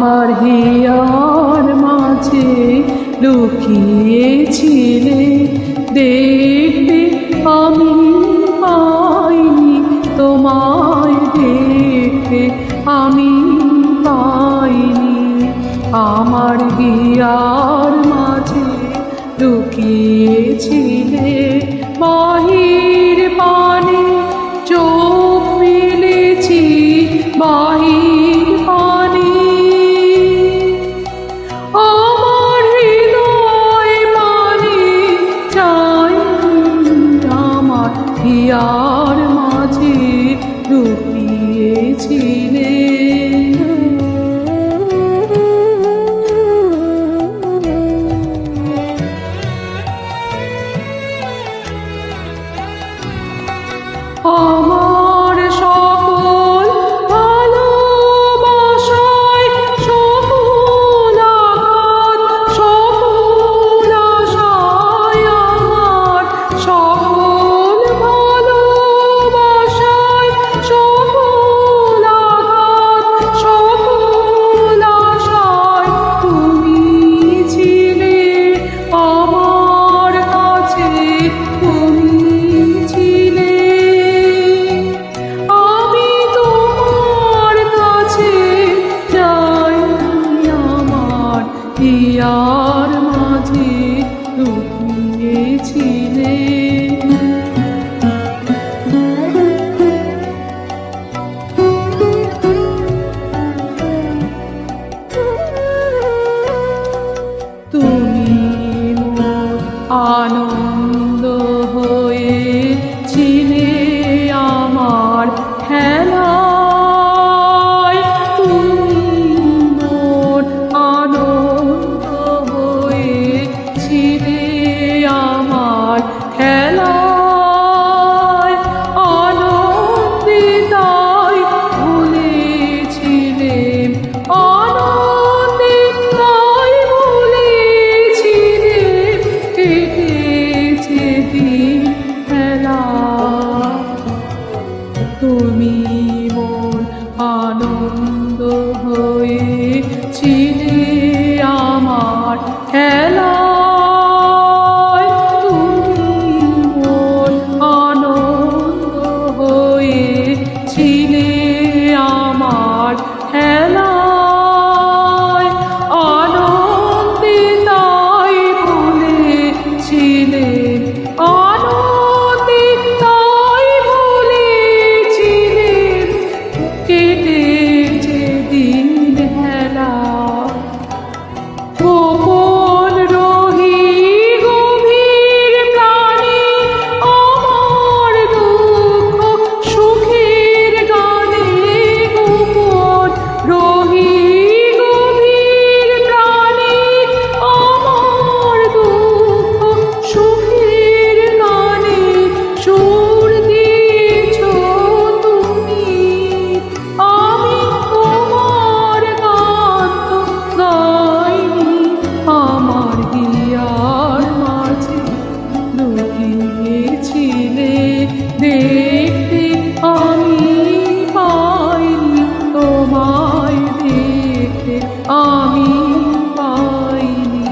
আমার হিয়ার মাঝে লুকিয়েছিলে, দেখতে আমি পাইনি তোমায়, দেখতে আমি পাইনি। আমার হিয়ার মাঝে লুকিয়েছিলে, বাহির পানে চোখ মেলেছি, বাহির পানে আমার হৃদয় পানে চাই, আমার হিয়ার মাঝে লুকিয়েছিলে। আমার সকল ভালোবাসায়, সকল আঘাত, সকল আশায়, আমার সকল ভালোবাসায়, সকল আঘাত, সকল আশায় তুমি ছিলে আমার কাছে, তুমি ছিলে। হিয়ার মাঝে লুকিয়েছিলে, তুমি মোর আনন্দ হয়েছিলে আমার খেলা, খেলায় আনন্দিতাই ভুলেছিলেন, আনন্দিতাই ভুলেছিলেন, কেটেছে দিন খেলা। তুমি মোর আনন্দ হয়েছিলে আমার খেলা, ছিলে আমার খেলায় আনন্দিতাই ভুলেছিলে, আনন্দিতাই ভুলেছিলে, কেটেছে দিন হেলা। গোপন রহি গভীর প্রাণে আমার দুঃখ সুখের গানে, গোপন রহি গভীর প্রাণে আমার দুঃখ সুখের গানে, সুর দিয়েছ তুমি, আমি তোমার গান তো গাইনি। আমার হিয়ার মাঝে লুকিয়েছিলে, দেখতে আমি পাইনি তোমায়, দেখতে আমি পাইনি।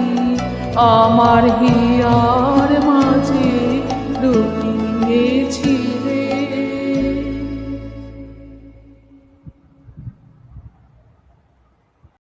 আমার হিয়ার মাঝে লুকিয়েছিলে।